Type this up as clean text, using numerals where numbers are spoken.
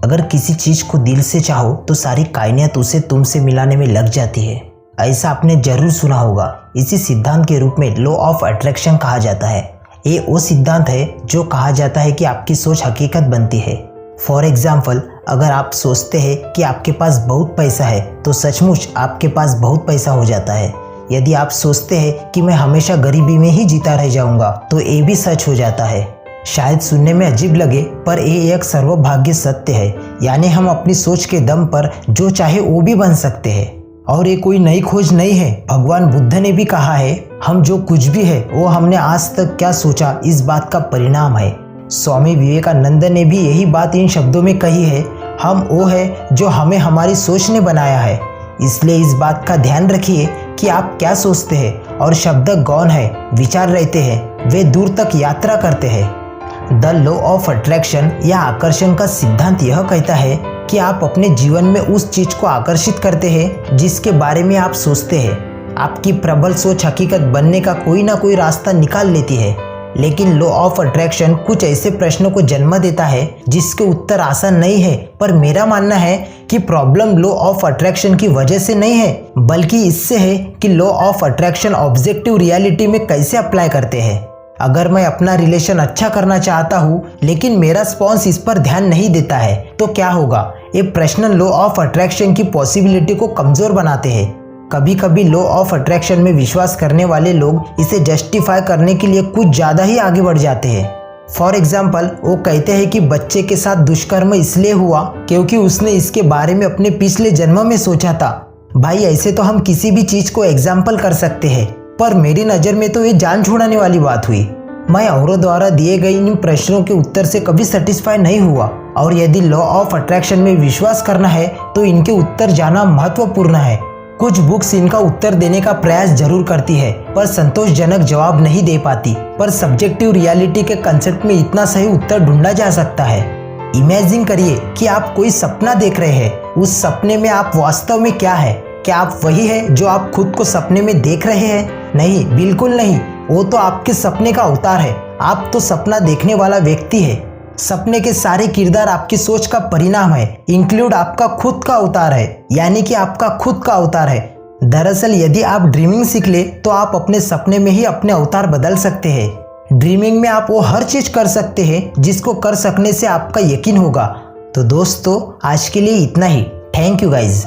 अगर किसी चीज को दिल से चाहो तो सारी कायनात उसे तुमसे मिलाने में लग जाती है। ऐसा आपने जरूर सुना होगा। इसी सिद्धांत के रूप में लॉ ऑफ अट्रैक्शन कहा जाता है। ये वो सिद्धांत है जो कहा जाता है कि आपकी सोच हकीकत बनती है। फॉर एग्जाम्पल, अगर आप सोचते हैं कि आपके पास बहुत पैसा है तो सचमुच आपके पास बहुत पैसा हो जाता है। यदि आप सोचते हैं कि मैं हमेशा गरीबी में ही जीता रह जाऊंगा तो ये भी सच हो जाता है। शायद सुनने में अजीब लगे पर ये एक सर्वभाग्य सत्य है। यानी हम अपनी सोच के दम पर जो चाहे वो भी बन सकते हैं। और ये कोई नई खोज नहीं है। भगवान बुद्ध ने भी कहा है, हम जो कुछ भी है वो हमने आज तक क्या सोचा इस बात का परिणाम है। स्वामी विवेकानंद ने भी यही बात इन शब्दों में कही है, हम वो है जो हमें हमारी सोच ने बनाया है। इसलिए इस बात का ध्यान रखिए कि आप क्या सोचते हैं। और शब्द गौण है, विचार रहते हैं, वे दूर तक यात्रा करते हैं। द लॉ ऑफ अट्रैक्शन या आकर्षण का सिद्धांत यह कहता है कि आप अपने जीवन में उस चीज को आकर्षित करते हैं जिसके बारे में आप सोचते हैं। आपकी प्रबल सोच हकीकत बनने का कोई ना कोई रास्ता निकाल लेती है। लेकिन लॉ ऑफ अट्रैक्शन कुछ ऐसे प्रश्नों को जन्म देता है जिसके उत्तर आसान नहीं है। पर मेरा मानना है कि प्रॉब्लम लॉ ऑफ अट्रैक्शन की वजह से नहीं है, बल्कि इससे है कि law of attraction objective reality में कैसे अप्लाई करते हैं। अगर मैं अपना रिलेशन अच्छा करना चाहता हूँ लेकिन मेरा स्पॉन्स इस पर ध्यान नहीं देता है तो क्या होगा। ये प्रश्न लॉ ऑफ अट्रैक्शन की पॉसिबिलिटी को कमजोर बनाते हैं। कभी कभी लॉ ऑफ अट्रैक्शन में विश्वास करने वाले लोग इसे जस्टिफाई करने के लिए कुछ ज़्यादा ही आगे बढ़ जाते हैं। फॉर एग्जाम्पल, वो कहते हैं कि बच्चे के साथ दुष्कर्म इसलिए हुआ क्योंकि उसने इसके बारे में अपने पिछले जन्म में सोचा था। भाई, ऐसे तो हम किसी भी चीज़ को एग्जाम्पल कर सकते हैं, पर मेरी नज़र में तो ये जान छुड़ाने वाली बात हुई। मैं औरों द्वारा दिए गए इन प्रश्नों के उत्तर से कभी सेटिस्फाई नहीं हुआ। और यदि लॉ ऑफ अट्रैक्शन में विश्वास करना है तो इनके उत्तर जाना महत्वपूर्ण है। कुछ बुक्स इनका उत्तर देने का प्रयास जरूर करती है पर संतोषजनक जवाब नहीं दे पाती। पर सब्जेक्टिव रियलिटी के कंसेप्ट में इतना सही उत्तर ढूंढा जा सकता है। इमेजिन करिए कि आप कोई सपना देख रहे हैं। उस सपने में आप वास्तव में क्या है? क्या आप वही है जो आप खुद को सपने में देख रहे हैं? नहीं, बिल्कुल नहीं। वो तो आपके सपने का अवतार है। आप तो सपना देखने वाला व्यक्ति है। सपने के सारे किरदार आपकी सोच का परिणाम है, इंक्लूड आपका खुद का अवतार है। यानी कि आपका खुद का अवतार है। दरअसल यदि आप ड्रीमिंग सीख ले तो आप अपने सपने में ही अपने अवतार बदल सकते हैं। ड्रीमिंग में आप वो हर चीज कर सकते हैं जिसको कर सकने से आपका यकीन होगा। तो दोस्तों, आज के लिए इतना ही। Thank you guys.